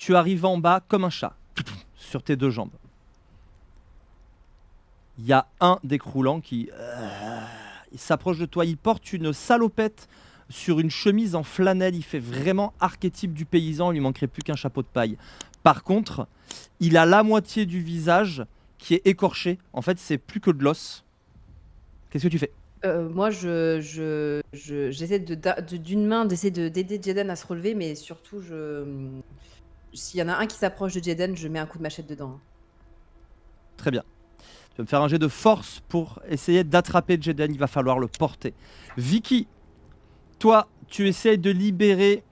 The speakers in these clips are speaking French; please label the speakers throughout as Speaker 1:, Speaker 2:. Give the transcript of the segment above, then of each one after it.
Speaker 1: Tu arrives en bas comme un chat, sur tes 2 jambes. Il y a un des croulants qui il s'approche de toi. Il porte une salopette sur une chemise en flanelle. Il fait vraiment archétype du paysan. Il lui manquerait plus qu'un chapeau de paille. Par contre, il a la moitié du visage qui est écorché. En fait, c'est plus que de l'os. Qu'est-ce que tu fais?
Speaker 2: Moi, j'essaie d'une main d'aider Jaden à se relever, mais surtout, s'il y en a un qui s'approche de Jaden, je mets un coup de machette dedans.
Speaker 1: Très bien. Tu vas me faire un jet de force pour essayer d'attraper Jaden. Il va falloir le porter. Vicky, toi, tu essaies de libérer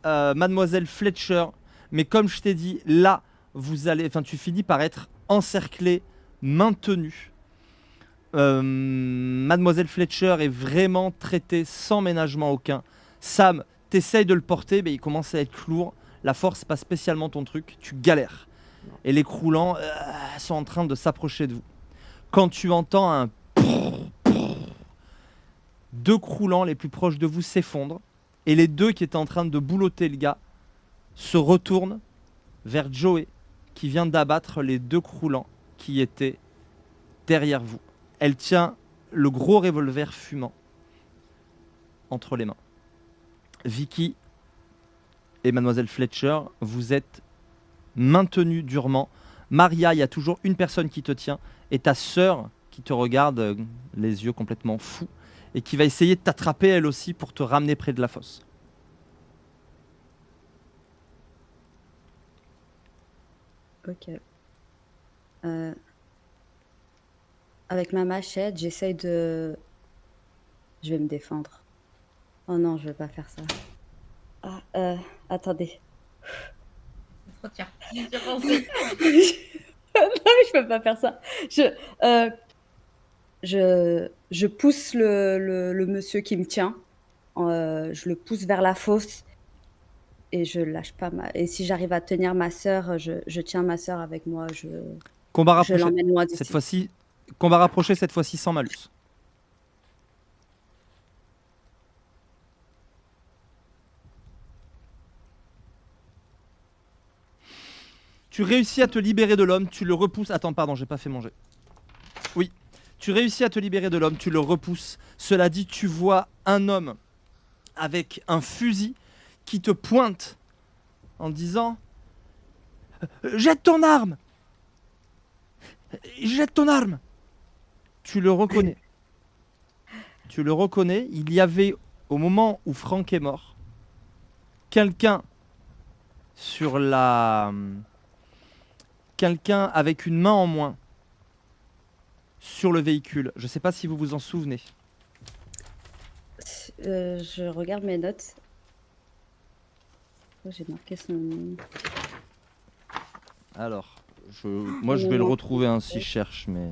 Speaker 1: Mademoiselle Fletcher. Mais comme je t'ai dit, là, tu finis par être encerclé, maintenu. Mademoiselle Fletcher est vraiment traitée sans ménagement aucun. Sam, t'essayes de le porter, mais il commence à être lourd. La force, c'est pas spécialement ton truc. Tu galères. Et les croulants sont en train de s'approcher de vous. Quand tu entends un 2 croulants les plus proches de vous s'effondrent. Et les 2 qui étaient en train de boulotter le gars se retournent vers Joey, qui vient d'abattre les 2 croulants qui étaient derrière vous. Elle tient le gros revolver fumant entre les mains. Vicky et Mademoiselle Fletcher, vous êtes maintenus durement. Maria, il y a toujours une personne qui te tient, et ta sœur qui te regarde les yeux complètement fous, et qui va essayer de t'attraper elle aussi pour te ramener près de la fosse.
Speaker 3: Ok. Avec ma machette, j'essaye de... Je vais me défendre. Oh non, je vais pas faire ça. Ah, attendez.
Speaker 4: Trop tard. J'ai pensé.
Speaker 3: Non, mais je peux pas faire ça. Je pousse le monsieur qui me tient. Je le pousse vers la fosse et je lâche pas et si j'arrive à tenir ma sœur, je tiens ma sœur avec moi.
Speaker 1: Combat
Speaker 3: Je
Speaker 1: rapproché.
Speaker 3: l'emmène loin
Speaker 1: Cette
Speaker 3: d'ici.
Speaker 1: fois-ci, combat rapproché cette fois-ci sans malus. Tu réussis à te libérer de l'homme, tu le repousses. Attends, pardon, j'ai pas fait manger. Oui, tu réussis à te libérer de l'homme, tu le repousses. Cela dit, tu vois un homme avec un fusil qui te pointe en disant jette ton arme! Jette ton arme! Tu le reconnais. Tu le reconnais. Il y avait, au moment où Franck est mort, quelqu'un avec une main en moins sur le véhicule. Je ne sais pas si vous vous en souvenez.
Speaker 3: Je regarde mes notes. Oh, j'ai marqué son nom.
Speaker 1: Alors, moi je vais le retrouver si je cherche, mais...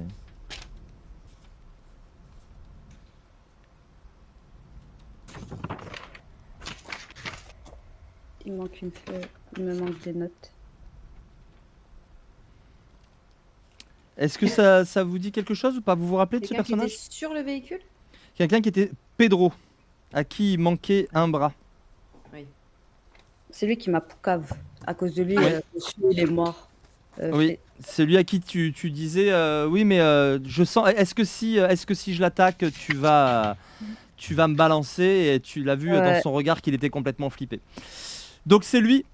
Speaker 3: Il manque une feuille. Il me manque des notes.
Speaker 1: Est-ce que ça vous dit quelque chose ou pas? Vous vous rappelez de ce personnage?
Speaker 2: Quelqu'un qui était sur le véhicule?
Speaker 1: Quelqu'un qui était Pedro, à qui il manquait un bras.
Speaker 2: Oui.
Speaker 3: C'est lui qui m'a poucave. À cause de lui, il est mort.
Speaker 1: Oui, c'est lui à qui tu disais oui, mais je sens. Est-ce que si je l'attaque, tu vas me balancer? Et tu l'as vu dans son regard qu'il était complètement flippé. Donc c'est lui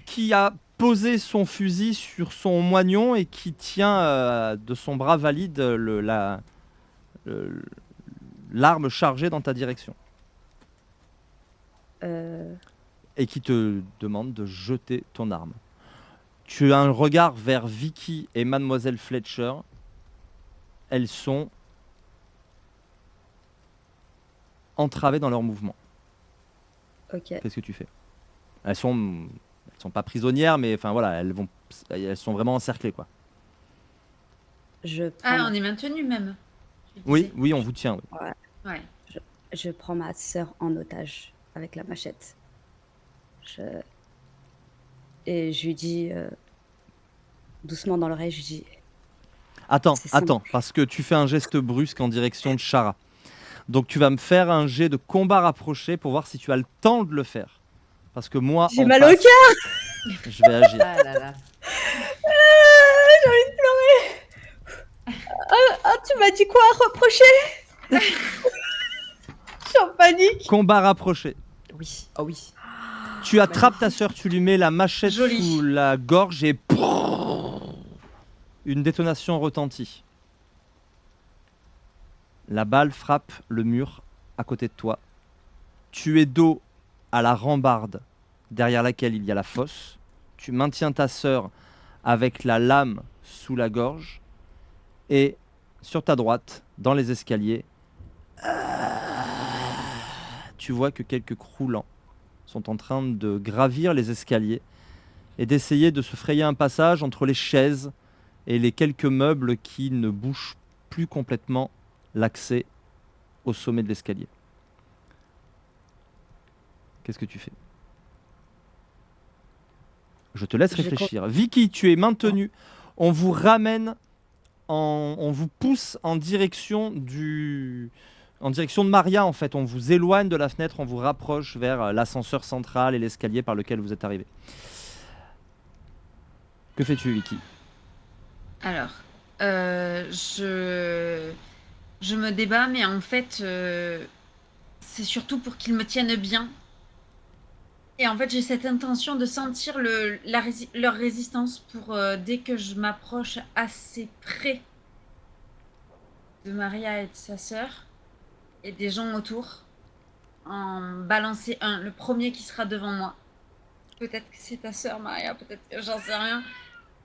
Speaker 1: qui a posé son fusil sur son moignon et qui tient de son bras valide l'arme chargée dans ta direction. Et qui te demande de jeter ton arme. Tu as un regard vers Vicky et Mademoiselle Fletcher. Elles sont entravées dans leur mouvement.
Speaker 3: Ok.
Speaker 1: Qu'est-ce que tu fais? Elles sont pas prisonnières, mais enfin voilà, elles sont vraiment encerclées, quoi.
Speaker 4: On est maintenu même.
Speaker 1: Oui, on vous tient. Oui.
Speaker 4: Ouais.
Speaker 3: Je prends ma sœur en otage avec la machette. Et je lui dis doucement dans l'oreille, je lui dis...
Speaker 1: Attends, parce que tu fais un geste brusque en direction de Chara. Donc tu vas me faire un jet de combat rapproché pour voir si tu as le temps de le faire. Parce que moi...
Speaker 3: J'ai mal au cœur.
Speaker 1: Je vais agir.
Speaker 2: Ah là là.
Speaker 3: J'ai envie de pleurer. Ah, tu m'as dit quoi à reprocher? Je suis en panique.
Speaker 1: Combat rapproché.
Speaker 2: Oui. Oh oui.
Speaker 1: Tu attrapes ta sœur, tu lui mets la machette
Speaker 4: Joli.
Speaker 1: sous la gorge et une détonation retentit. La balle frappe le mur à côté de toi. Tu es dos à la rambarde derrière laquelle il y a la fosse. Tu maintiens ta sœur avec la lame sous la gorge. Et sur ta droite, dans les escaliers, tu vois que quelques croulants sont en train de gravir les escaliers et d'essayer de se frayer un passage entre les chaises et les quelques meubles qui ne bouchent plus complètement l'accès au sommet de l'escalier. Qu'est-ce que tu fais? Je te laisse
Speaker 3: Je
Speaker 1: réfléchir. Vicky, tu es maintenue. On vous ramène, on vous pousse en direction de Maria, en fait. On vous éloigne de la fenêtre, on vous rapproche vers l'ascenseur central et l'escalier par lequel vous êtes arrivé. Que fais-tu, Vicky?
Speaker 4: Alors, je me débat, mais en fait, c'est surtout pour qu'ils me tiennent bien. Et en fait, j'ai cette intention de sentir leur résistance pour dès que je m'approche assez près de Maria et de sa sœur et des gens autour, en balancer un, le premier qui sera devant moi. Peut-être que c'est ta sœur, Maria, peut-être que j'en sais rien.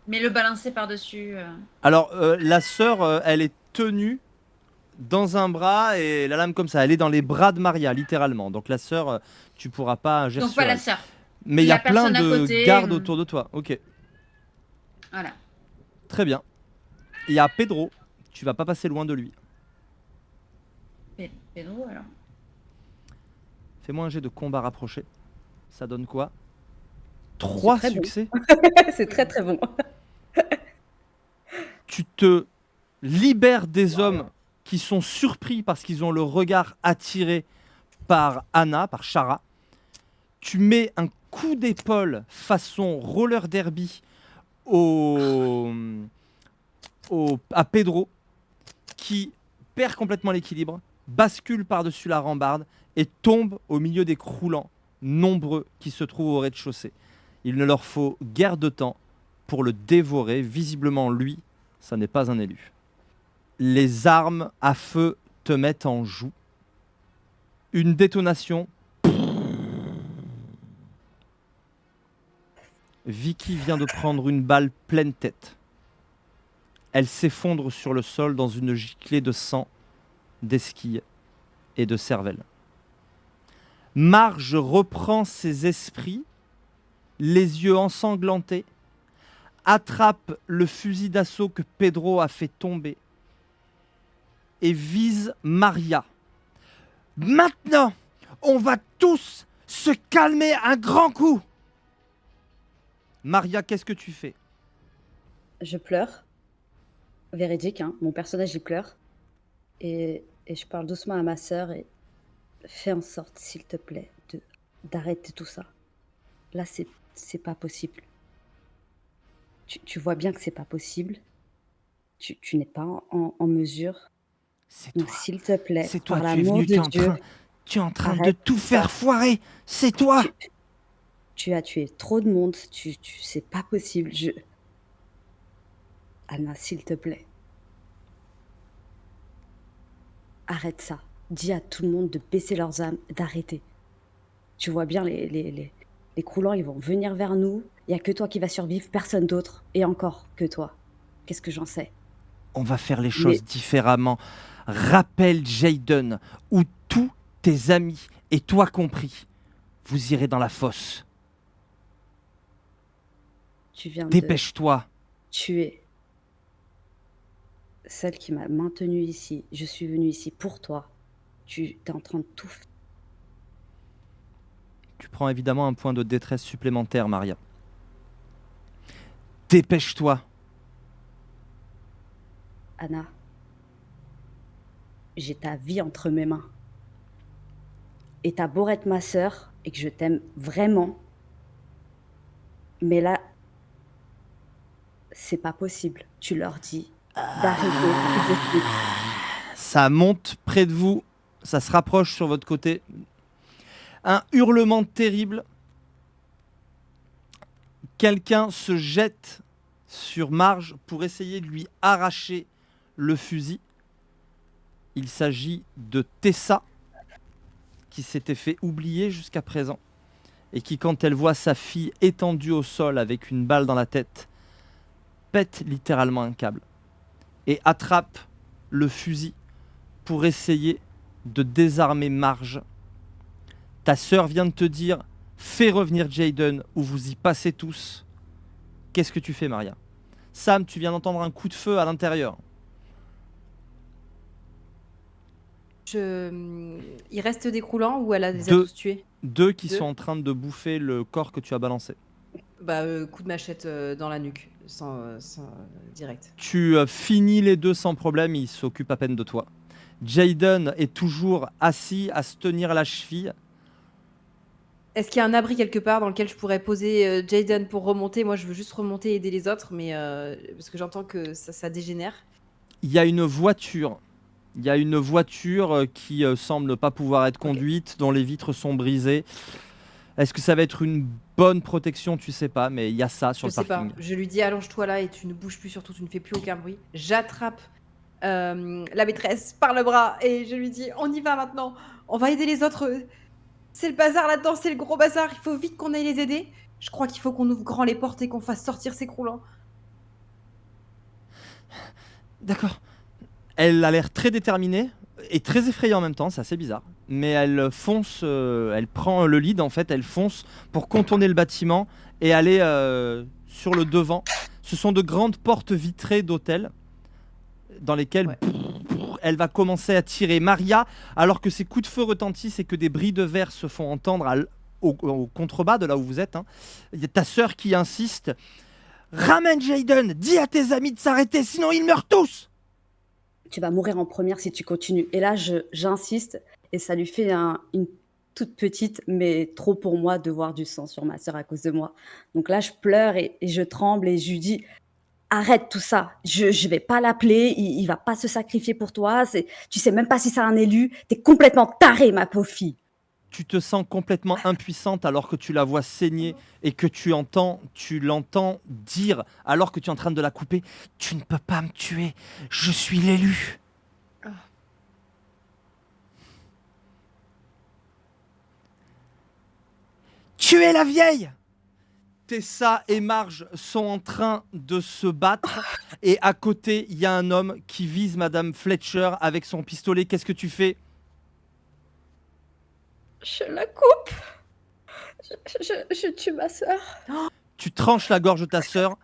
Speaker 4: Mais le balancer par-dessus.
Speaker 1: Alors, la sœur, elle est tenue dans un bras et la lame comme ça. Elle est dans les bras de Maria, littéralement. Donc la sœur, tu pourras pas agir
Speaker 4: Donc
Speaker 1: sur
Speaker 4: pas la
Speaker 1: elle.
Speaker 4: sœur.
Speaker 1: Mais il y a
Speaker 4: la
Speaker 1: plein
Speaker 4: personne à
Speaker 1: de
Speaker 4: côté,
Speaker 1: gardes autour de toi. Ok,
Speaker 4: Voilà.
Speaker 1: très bien. Il y a Pedro. Tu vas pas passer loin de lui.
Speaker 4: Pedro, alors.
Speaker 1: Fais-moi un jet de combat rapproché. Ça donne quoi? 3
Speaker 3: très bon.
Speaker 1: succès.
Speaker 3: C'est très très bon.
Speaker 1: Tu te libères des hommes qui sont surpris parce qu'ils ont le regard attiré par Anna, par Shara. Tu mets un coup d'épaule façon roller derby à Pedro, qui perd complètement l'équilibre, bascule par-dessus la rambarde et tombe au milieu des croulants nombreux qui se trouvent au rez-de-chaussée. Il ne leur faut guère de temps pour le dévorer. Visiblement, lui, ça n'est pas un élu. Les armes à feu te mettent en joue. Une détonation. Vicky vient de prendre une balle pleine tête. Elle s'effondre sur le sol dans une giclée de sang, d'esquilles et de cervelle. Marge reprend ses esprits, les yeux ensanglantés, attrape le fusil d'assaut que Pedro a fait tomber et vise Maria. Maintenant, on va tous se calmer un grand coup. Maria, qu'est-ce que tu fais?
Speaker 3: Je pleure. Véridique, hein. Mon personnage, il pleure. Et je parle doucement à ma sœur et fais en sorte, s'il te plaît, d'arrêter tout ça. Là, c'est pas possible. Tu vois bien que c'est pas possible. Tu n'es pas en mesure.
Speaker 1: C'est
Speaker 3: Donc,
Speaker 1: toi.
Speaker 3: s'il te plaît,
Speaker 1: C'est toi,
Speaker 3: par
Speaker 1: tu es
Speaker 3: l'amour
Speaker 1: venu,
Speaker 3: de Dieu,
Speaker 1: tu es en train de
Speaker 3: arrête
Speaker 1: tout
Speaker 3: ça.
Speaker 1: faire foirer. C'est toi.
Speaker 3: Tu as tué trop de monde. C'est pas possible. Anna, s'il te plaît. Arrête ça. Dis à tout le monde de baisser leurs âmes, d'arrêter. Tu vois bien, les croulants, ils vont venir vers nous. Il n'y a que toi qui vas survivre, personne d'autre. Et encore que toi. Qu'est-ce que j'en sais?
Speaker 1: On va faire les choses différemment. Rappelle Jaden, où tous tes amis, et toi compris, vous irez dans la fosse.
Speaker 3: Tu viens de
Speaker 1: Dépêche-toi.
Speaker 3: tuer celle qui m'a maintenue ici. Je suis venue ici pour toi. Tu es en train de tout faire.
Speaker 1: Tu prends évidemment un point de détresse supplémentaire, Maria. Dépêche-toi.
Speaker 3: Anna, j'ai ta vie entre mes mains. Et t'as beau être ma sœur et que je t'aime vraiment, Mais là, c'est pas possible. Tu leur dis d'arrêter tout de suite.
Speaker 1: Ça monte près de vous, ça se rapproche sur votre côté. Un hurlement terrible. Quelqu'un se jette sur Marge pour essayer de lui arracher le fusil. Il s'agit de Tessa, qui s'était fait oublier jusqu'à présent, et qui, quand elle voit sa fille étendue au sol avec une balle dans la tête, pète littéralement un câble et attrape le fusil pour essayer de désarmer Marge. Ta sœur vient de te dire « Fais revenir Jaden ou vous y passez tous ». Qu'est-ce que tu fais, Maria? Sam, tu viens d'entendre un coup de feu à l'intérieur.
Speaker 2: Il reste des croulants ou elle a les a
Speaker 1: Deux.
Speaker 2: tous tués?
Speaker 1: Deux qui
Speaker 2: Deux.
Speaker 1: sont en train de bouffer le corps que tu as balancé.
Speaker 2: Bah, coup de machette dans la nuque, direct.
Speaker 1: Tu finis les deux sans problème, ils s'occupent à peine de toi. Jaden est toujours assis à se tenir la cheville.
Speaker 2: Est-ce qu'il y a un abri quelque part dans lequel je pourrais poser Jaden pour remonter? Moi, je veux juste remonter et aider les autres, mais parce que j'entends que ça dégénère.
Speaker 1: Il y a une voiture. Il y a une voiture qui semble ne pas pouvoir être conduite, dont les vitres sont brisées. Est-ce que ça va être une bonne protection? Tu sais pas, mais il y a ça sur
Speaker 2: Je
Speaker 1: le
Speaker 2: sais pas.
Speaker 1: parking.
Speaker 2: Je lui dis allonge-toi là et tu ne bouges plus, surtout tu ne fais plus aucun bruit. J'attrape la maîtresse par le bras et je lui dis on y va maintenant. On va aider les autres. C'est le bazar là-dedans, c'est le gros bazar. Il faut vite qu'on aille les aider. Je crois qu'il faut qu'on ouvre grand les portes et qu'on fasse sortir ces croulants.
Speaker 1: D'accord. Elle a l'air très déterminée et très effrayée en même temps, c'est assez bizarre. Mais elle fonce, elle prend le lead en fait, elle fonce pour contourner le bâtiment et aller sur le devant. Ce sont de grandes portes vitrées d'hôtels dans lesquelles elle va commencer à tirer. Maria, alors que ses coups de feu retentissent et que des bris de verre se font entendre au contrebas de là où vous êtes, hein, il y a ta sœur qui insiste. Ramène Jaden, dis à tes amis de s'arrêter, sinon ils meurent tous.
Speaker 3: Tu vas mourir en première si tu continues. Et là, j'insiste et ça lui fait une toute petite, mais trop pour moi de voir du sang sur ma sœur à cause de moi. Donc là, je pleure et je tremble et je lui dis arrête tout ça. Je vais pas l'appeler. Il va pas se sacrifier pour toi. Tu sais même pas si c'est un élu. T'es complètement tarée, ma pauvre fille.
Speaker 1: Tu te sens complètement impuissante alors que tu la vois saigner et que tu l'entends dire alors que tu es en train de la couper. Tu ne peux pas me tuer. Je suis l'élu. Tuez la vieille. Tessa et Marge sont en train de se battre et à côté, il y a un homme qui vise Madame Fletcher avec son pistolet. Qu'est-ce que tu fais?
Speaker 3: Je la coupe. Je tue ma sœur.
Speaker 1: Tu tranches la gorge de ta sœur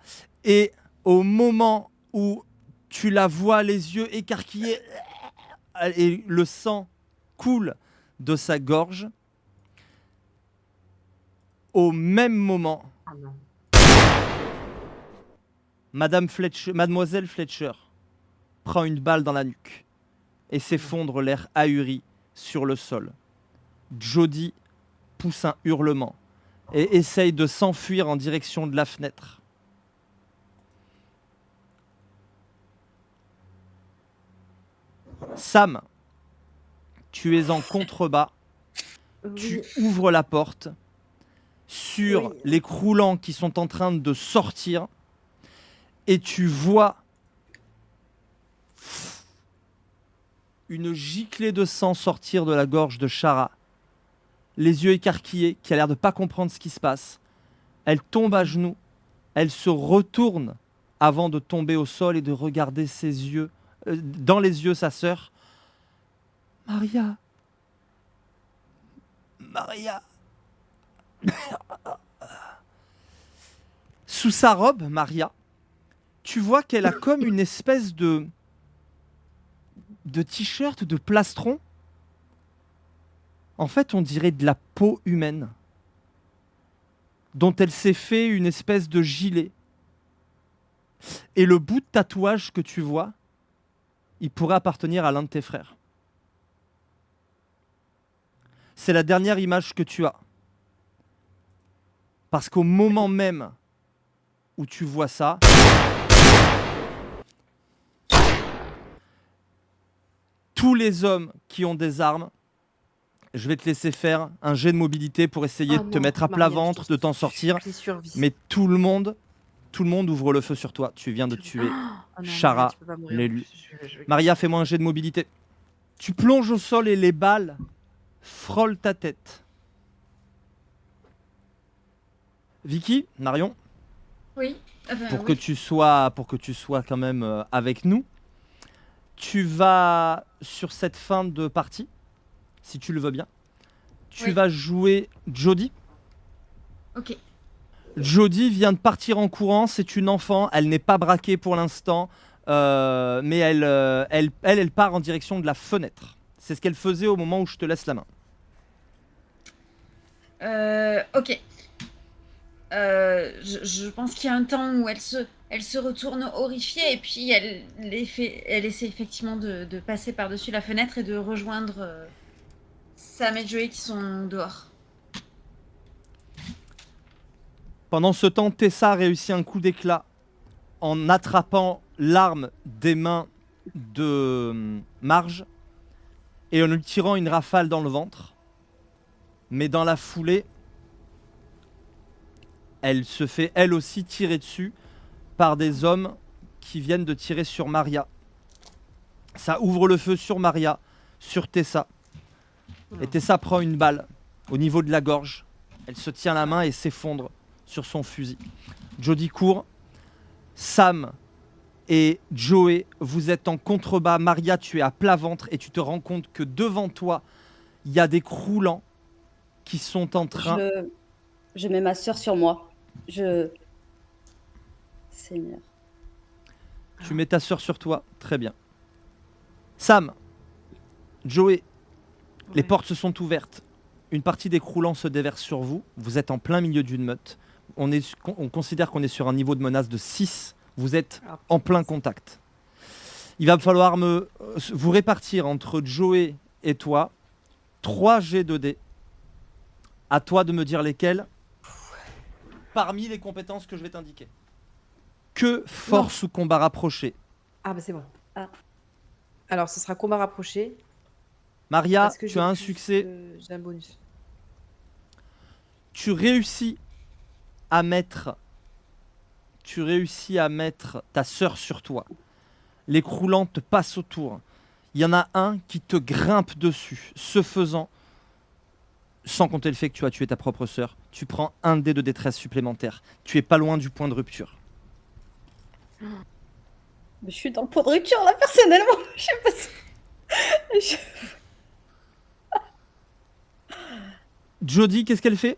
Speaker 1: et au moment où tu la vois les yeux écarquillés et le sang coule de sa gorge, au même moment, Mademoiselle Fletcher prend une balle dans la nuque et s'effondre l'air ahuri sur le sol. Jody pousse un hurlement et essaye de s'enfuir en direction de la fenêtre. Sam, tu es en contrebas, tu ouvres la porte sur les croulants qui sont en train de sortir et tu vois une giclée de sang sortir de la gorge de Shara, les yeux écarquillés, qui a l'air de pas comprendre ce qui se passe. Elle tombe à genoux, elle se retourne avant de tomber au sol et de regarder ses yeux, dans les yeux sa sœur. Maria. Maria. Sous sa robe, Maria, tu vois qu'elle a comme une espèce de t-shirt, de plastron. En fait, on dirait de la peau humaine, dont elle s'est fait une espèce de gilet. Et le bout de tatouage que tu vois, il pourrait appartenir à l'un de tes frères. C'est la dernière image que tu as. Parce qu'au moment même où tu vois ça, tous les hommes qui ont des armes, je vais te laisser faire un jet de mobilité pour essayer de te mettre à plat ventre, de t'en sortir. Mais tout le monde ouvre le feu sur toi. Tu viens de tuer Chara, l'élu. Maria, fais-moi un jet de mobilité. Tu plonges au sol et les balles frôlent ta tête. Vicky, Marion,
Speaker 4: Oui.
Speaker 1: pour que tu sois quand même avec nous, tu vas sur cette fin de partie, si tu le veux bien. Tu vas jouer Jody.
Speaker 4: Ok.
Speaker 1: Jody vient de partir en courant, c'est une enfant, elle n'est pas braquée pour l'instant, mais elle part en direction de la fenêtre. C'est ce qu'elle faisait au moment où je te laisse la main.
Speaker 4: Ok. Je pense qu'il y a un temps où elle se retourne horrifiée et puis elle essaie effectivement de passer par-dessus la fenêtre et de rejoindre Sam et Joey qui sont dehors.
Speaker 1: Pendant ce temps, Tessa réussit un coup d'éclat en attrapant l'arme des mains de Marge et en lui tirant une rafale dans le ventre. Mais dans la foulée, elle se fait elle aussi tirer dessus par des hommes qui viennent de tirer sur Maria. Ça ouvre le feu sur Maria, sur Tessa. Et Tessa prend une balle au niveau de la gorge. Elle se tient la main et s'effondre sur son fusil. Jody court. Sam et Joey, vous êtes en contrebas. Maria, tu es à plat ventre et tu te rends compte que devant toi, il y a des croulants qui sont en train...
Speaker 3: Je mets ma sœur sur moi. Seigneur.
Speaker 1: Tu mets ta sœur sur toi, très bien. Sam, Joey, les portes se sont ouvertes. Une partie des croulants se déverse sur vous. Vous êtes en plein milieu d'une meute. On considère qu'on est sur un niveau de menace de 6. Vous êtes en plein contact. Il va falloir vous répartir entre Joey et toi 3 G de dés. À toi de me dire lesquels parmi les compétences que je vais t'indiquer. Que force ou combat rapproché.
Speaker 2: Ah bah c'est bon. Ah. Alors ce sera combat rapproché.
Speaker 1: Maria, tu as un succès.
Speaker 2: J'ai un bonus.
Speaker 1: Tu réussis à mettre ta sœur sur toi. Les croulants te passent autour. Il y en a un qui te grimpe dessus. Ce faisant, sans compter le fait que tu as tué ta propre sœur, tu prends un dé de détresse supplémentaire. Tu es pas loin du point de rupture.
Speaker 3: Je suis dans le point de rupture là, personnellement. Je sais pas si...
Speaker 1: Jody, qu'est-ce qu'elle fait?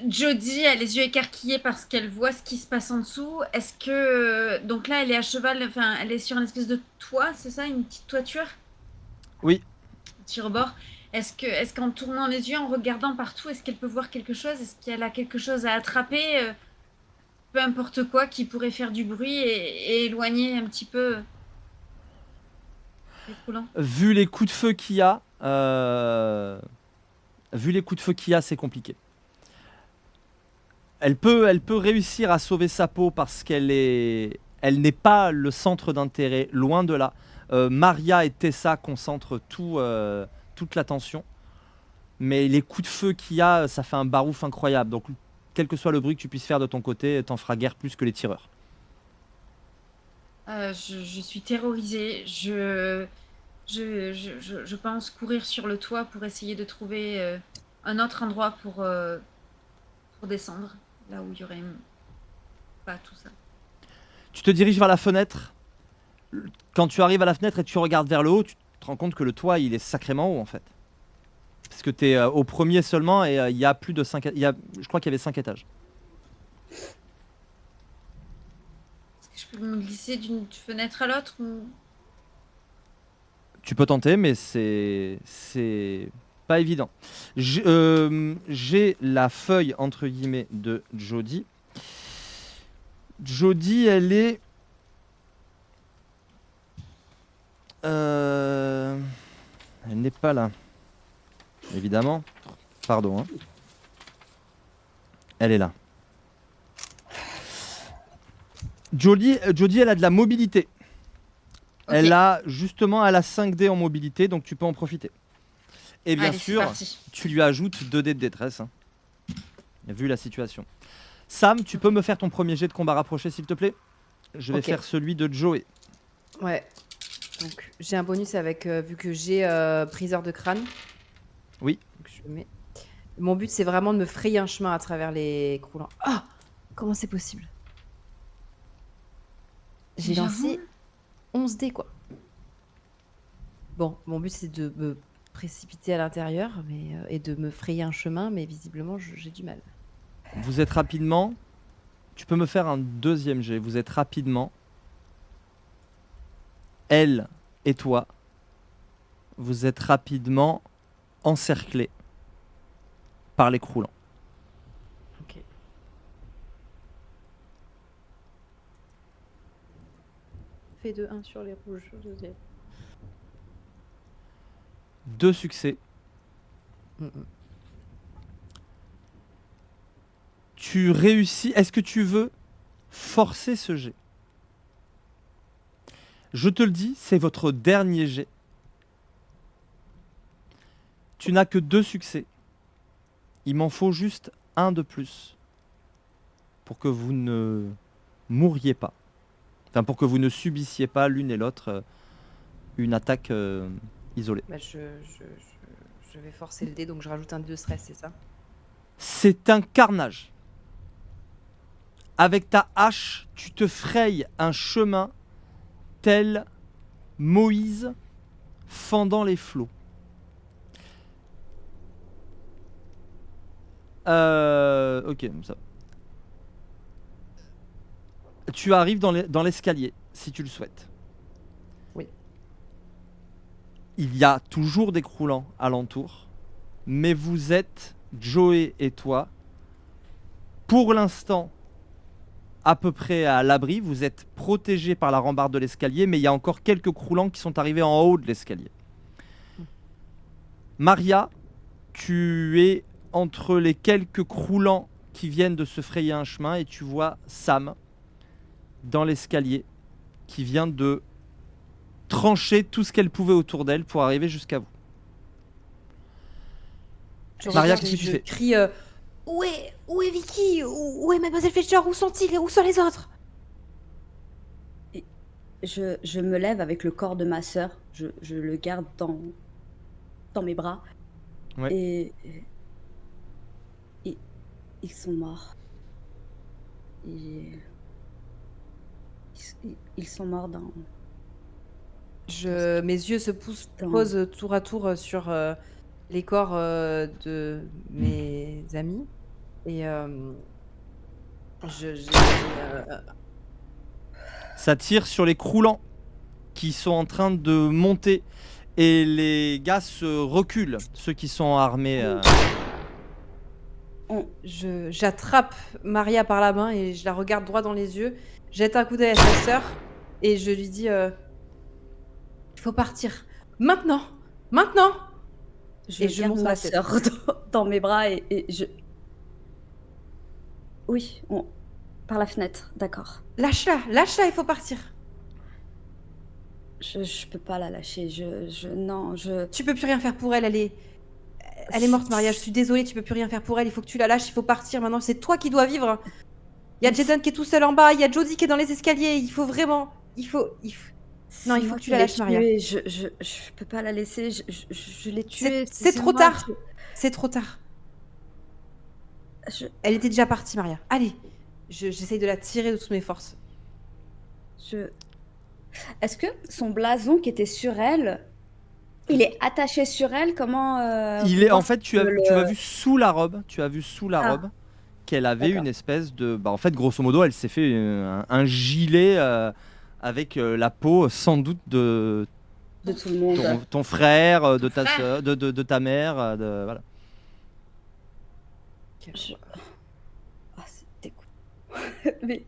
Speaker 4: Jody a les yeux écarquillés parce qu'elle voit ce qui se passe en dessous. Est-ce que... donc là, elle est à cheval, enfin, elle est sur une espèce de toit, c'est ça? Une petite toiture?
Speaker 1: Oui.
Speaker 4: Un petit rebord. Est-ce qu'en tournant les yeux, en regardant partout, est-ce qu'elle peut voir quelque chose? Est-ce qu'elle a quelque chose à attraper? Peu importe quoi qui pourrait faire du bruit et éloigner un petit peu les croulants.
Speaker 1: Vu les coups de feu qu'il y a, c'est compliqué. Elle peut réussir à sauver sa peau parce elle n'est pas le centre d'intérêt, loin de là. Maria et Tessa concentrent toute l'attention. Mais les coups de feu qu'il y a, ça fait un barouf incroyable. Donc, quel que soit le bruit que tu puisses faire de ton côté, t'en feras guère plus que les tireurs.
Speaker 4: Je suis terrorisée. Je pense courir sur le toit pour essayer de trouver un autre endroit pour descendre, là où il y aurait pas tout ça.
Speaker 1: Tu te diriges vers la fenêtre. Quand tu arrives à la fenêtre et tu regardes vers le haut, tu te rends compte que le toit, il est sacrément haut en fait. Parce que tu es au premier seulement et il y a plus de 5... je crois qu'il y avait 5 étages.
Speaker 4: Est-ce que je peux me glisser d'une fenêtre à l'autre ou...
Speaker 1: Tu peux tenter, mais c'est pas évident. J'ai la feuille, entre guillemets, de Jody. Jody, elle est... elle n'est pas là. Évidemment. Pardon. Hein. Elle est là. Jodie, elle a de la mobilité.
Speaker 4: Ok.
Speaker 1: Elle a 5D en mobilité, donc tu peux en profiter. Et bien
Speaker 4: Allez, c'est
Speaker 1: sûr,
Speaker 4: parti.
Speaker 1: tu lui ajoutes 2 dés de détresse, hein, vu la situation. Sam, tu peux me faire ton premier jet de combat rapproché, s'il te plaît? Je vais
Speaker 2: Ok.
Speaker 1: faire celui de Joey.
Speaker 2: Ouais. Donc j'ai un bonus avec vu que j'ai briseur de crâne.
Speaker 1: Oui.
Speaker 2: Donc, je le mets. Mon but c'est vraiment de me frayer un chemin à travers les croulants. Ah, comment c'est possible? J'ai
Speaker 4: J'avoue.
Speaker 2: lancé 11 dés quoi. Bon, mon but c'est de me précipiter à l'intérieur et de me frayer un chemin, mais visiblement j'ai du mal.
Speaker 1: Vous êtes rapidement... Tu peux me faire un deuxième jet. Vous êtes rapidement... Elle et toi, vous êtes rapidement encerclés par les croulants.
Speaker 2: Ok. Fais de 1 sur les rouges. Deuxième.
Speaker 1: 2 succès. Tu réussis. Est-ce que tu veux forcer ce jet? Je te le dis, c'est votre dernier jet. Tu n'as que 2 succès. Il m'en faut juste un de plus pour que vous ne mouriez pas. Enfin, pour que vous ne subissiez pas l'une et l'autre une attaque isolée.
Speaker 2: Bah, je vais forcer le dé, donc je rajoute un dé de stress, c'est ça?
Speaker 1: C'est un carnage. Avec ta hache, tu te frayes un chemin tel Moïse fendant les flots. Ok, ça. Tu arrives dans l'escalier, si tu le souhaites.
Speaker 2: Oui.
Speaker 1: Il y a toujours des croulants alentour, mais vous êtes, Joey et toi, pour l'instant, à peu près à l'abri. Vous êtes protégés par la rambarde de l'escalier, mais il y a encore quelques croulants qui sont arrivés en haut de l'escalier. Maria, tu es entre les quelques croulants qui viennent de se frayer un chemin et tu vois Sam dans l'escalier qui vient de trancher tout ce qu'elle pouvait autour d'elle pour arriver jusqu'à vous.
Speaker 2: Je
Speaker 1: Maria,
Speaker 2: regarde
Speaker 1: qu'est-ce
Speaker 2: et
Speaker 1: que tu
Speaker 2: je
Speaker 1: fais?
Speaker 2: crie où est Vicky? Où est Mademoiselle Fletcher? Où sont-ils? Où sont les autres?
Speaker 3: Je me lève avec le corps de ma sœur. Je le garde dans mes bras.
Speaker 1: Ouais.
Speaker 3: Et ils sont morts. Ils sont morts dans...
Speaker 2: Mes yeux se posent tour à tour sur les corps de mes amis. Et
Speaker 1: Ça tire sur les croulants qui sont en train de monter et les gars se reculent, ceux qui sont armés.
Speaker 2: J'attrape Maria par la main et je la regarde droit dans les yeux, jette un coup d'œil à sa sœur et je lui dis il faut partir maintenant.
Speaker 3: Je
Speaker 2: Et je
Speaker 3: garde
Speaker 2: monte
Speaker 3: ma
Speaker 2: la tête.
Speaker 3: sœur dans mes bras et je... Oui, par la fenêtre, d'accord.
Speaker 2: Lâche-la, il faut partir.
Speaker 3: Je peux pas la lâcher, non,
Speaker 2: Tu peux plus rien faire pour elle, elle est morte, Maria, je suis désolée, tu peux plus rien faire pour elle, il faut que tu la lâches, il faut partir maintenant, c'est toi qui dois vivre. Il y a Jason qui est tout seul en bas, il y a Jodie qui est dans les escaliers, il faut vraiment... Non, il faut que tu la lâches, Maria.
Speaker 3: Je peux pas la laisser, je l'ai tuée.
Speaker 2: C'est trop tard. C'est trop tard. Elle était déjà partie, Maria. Allez, j'essaye de la tirer de toutes mes forces.
Speaker 3: Est-ce que son blason qui était sur elle, il est attaché sur elle? Comment
Speaker 1: Il est en fait, tu as vu sous la robe, qu'elle avait une espèce de, en fait, grosso modo, elle s'est fait un gilet avec la peau sans doute de
Speaker 3: tout le monde,
Speaker 1: ton frère, de ta soeur, de ta mère, voilà.
Speaker 3: Ah, c'est dégoûtant. Mais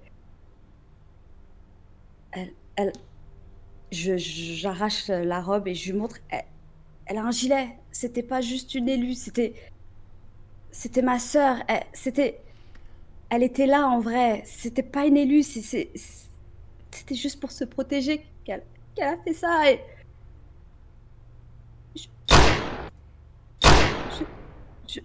Speaker 3: j'arrache la robe et je lui montre. Elle a un gilet. C'était pas juste une élue. C'était ma sœur. C'était. elle était là en vrai. C'était pas une élue, c'était juste pour se protéger qu'elle a fait ça. Et je, je-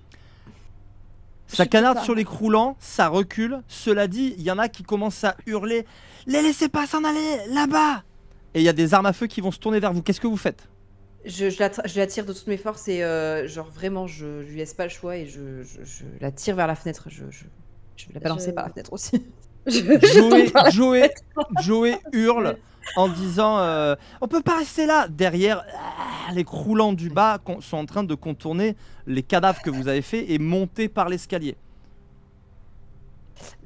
Speaker 1: Ça
Speaker 3: je peux
Speaker 1: canarde
Speaker 3: pas.
Speaker 1: sur les croulants, ça recule. Cela dit, il y en a qui commencent à hurler « Les laissez pas s'en aller, là-bas !» Et il y a des armes à feu qui vont se tourner vers vous. Qu'est-ce que vous faites?
Speaker 2: Je la tire de toutes mes forces et genre vraiment, je lui laisse pas le choix et je la tire vers la fenêtre. Je vais la balancer par la fenêtre aussi.
Speaker 1: Joey hurle en disant on peut pas rester là. Derrière, les croulants du bas sont en train de contourner les cadavres que vous avez fait et monter par l'escalier.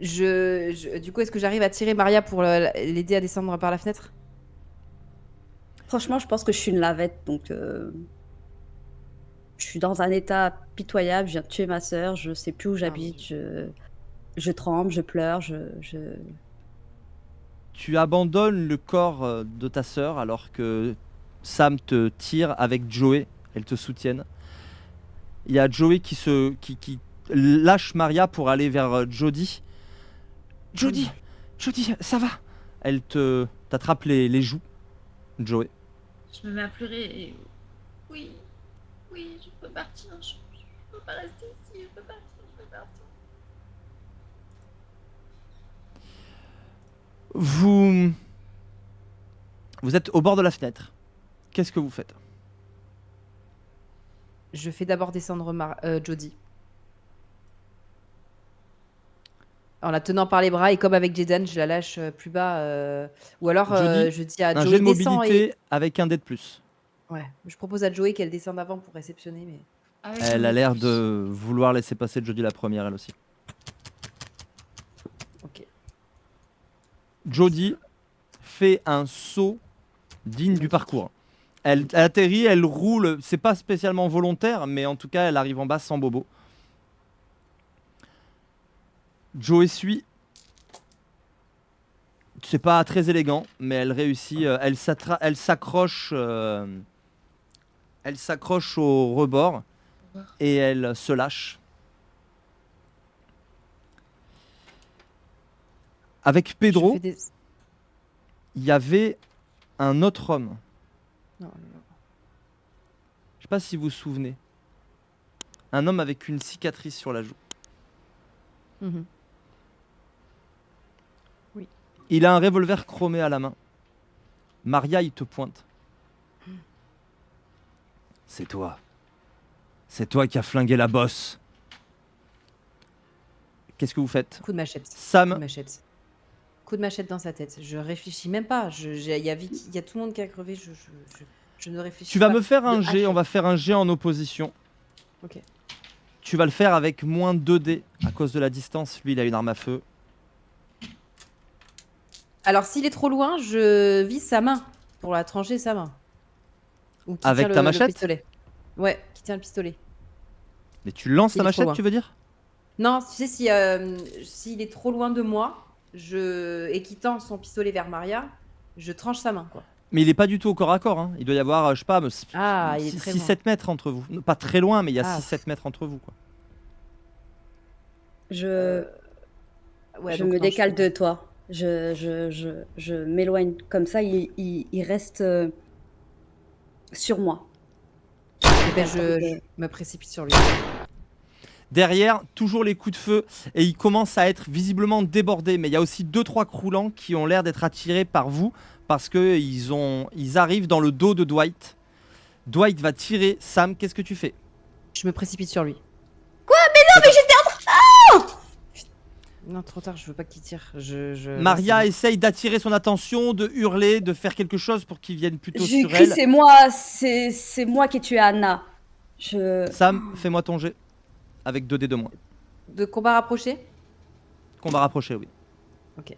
Speaker 2: Du coup, est-ce que j'arrive à tirer Maria pour l'aider à descendre par la fenêtre?
Speaker 3: Franchement, je pense que je suis une lavette, donc je suis dans un état pitoyable. Je viens de tuer ma sœur, je sais plus où j'habite, je tremble, je pleure,
Speaker 1: Tu abandonnes le corps de ta sœur alors que Sam te tire avec Joey. Elles te soutiennent. Il y a Joey qui lâche Maria pour aller vers Jody. Jody, ça va. Elle t'attrape les joues, Joey.
Speaker 4: Je me mets à pleurer et oui, je peux partir, je peux pas rester ici, je peux partir.
Speaker 1: Vous êtes au bord de la fenêtre. Qu'est-ce que vous faites?
Speaker 2: Je fais d'abord descendre Jody. En la tenant par les bras et comme avec Jaden, je la lâche plus bas. Ou alors
Speaker 1: Jody,
Speaker 2: je dis à
Speaker 1: un jet
Speaker 2: Joey
Speaker 1: de
Speaker 2: descends
Speaker 1: mobilité avec un dé de plus.
Speaker 2: Ouais, je propose à Joey qu'elle descende avant pour réceptionner, mais
Speaker 4: Avec
Speaker 1: Elle
Speaker 4: un
Speaker 1: a
Speaker 4: peu
Speaker 1: l'air
Speaker 4: plus.
Speaker 1: de vouloir laisser passer Jody la première, elle aussi.
Speaker 2: ok.
Speaker 1: Jody fait un saut digne du parcours. Elle atterrit, elle roule, c'est pas spécialement volontaire, mais en tout cas, elle arrive en bas sans bobo. Joey suit. C'est pas très élégant, mais elle réussit. Elle s'accroche au rebord et elle se lâche. Avec Pedro,
Speaker 2: Je fais des...
Speaker 1: il y avait un autre homme.
Speaker 2: Non,
Speaker 1: Je sais pas si vous vous souvenez. Un homme avec une cicatrice sur la joue.
Speaker 2: Mhm.
Speaker 1: Il a un revolver chromé à la main. Maria, il te pointe. C'est toi. C'est toi qui as flingué la bosse. Qu'est-ce que vous faites?
Speaker 2: Coup de machette. Coup de
Speaker 1: Sam,
Speaker 2: machette. Coup de machette dans sa tête. Je réfléchis même pas. Il y a tout le monde qui a crevé. Je ne réfléchis
Speaker 1: tu
Speaker 2: pas.
Speaker 1: vas me faire un
Speaker 2: De
Speaker 1: jet.
Speaker 2: hache.
Speaker 1: On va faire un jet en opposition.
Speaker 2: Ok.
Speaker 1: Tu vas le faire avec moins 2 dés à cause de la distance. Lui, il a une arme à feu.
Speaker 2: Alors, s'il est trop loin, je vise sa main pour la trancher sa main. Ou qui
Speaker 1: Avec
Speaker 2: tient
Speaker 1: ta
Speaker 2: le
Speaker 1: machette?
Speaker 2: pistolet. Ouais, qui tient le pistolet.
Speaker 1: Mais tu lances
Speaker 2: Il
Speaker 1: ta
Speaker 2: est trop
Speaker 1: machette,
Speaker 2: loin.
Speaker 1: tu veux dire?
Speaker 2: Non, tu sais, s'il est trop loin de moi et qu'il tend son pistolet vers Maria, je tranche sa main, quoi.
Speaker 1: Mais il est pas du tout au corps à corps. Hein. Il doit y avoir, je sais pas,
Speaker 2: Ah, il est très loin.
Speaker 1: 6-7 mètres entre vous. Pas très loin, mais il y a
Speaker 2: Ah.
Speaker 1: 6-7 mètres entre vous. Quoi.
Speaker 2: Ouais,
Speaker 3: je
Speaker 2: donc
Speaker 3: me
Speaker 2: non,
Speaker 3: décale
Speaker 2: peux
Speaker 3: de toi. Je m'éloigne comme ça, il reste sur moi.
Speaker 2: pas. Eh ben, je me précipite sur lui.
Speaker 1: Derrière, toujours les coups de feu. Et il commence à être visiblement débordé. Mais il y a aussi 2-3 croulants qui ont l'air d'être attirés par vous. Parce qu'ils arrivent dans le dos de Dwight. Dwight va tirer. Sam, qu'est-ce que tu fais?
Speaker 2: Je me précipite sur lui.
Speaker 3: Quoi? Mais non, mais j'étais en train.
Speaker 2: Non, trop tard, je veux pas qu'il tire.
Speaker 1: Maria essaye d'attirer son attention, de hurler, de faire quelque chose pour qu'il vienne plutôt
Speaker 3: J'ai
Speaker 1: sur
Speaker 3: cru,
Speaker 1: elle.
Speaker 3: c'est moi qui ai tué Anna.
Speaker 1: Sam, fais-moi ton jet. Avec 2 dés de moins.
Speaker 2: De combat rapproché.
Speaker 1: Combat rapproché, oui.
Speaker 2: Ok.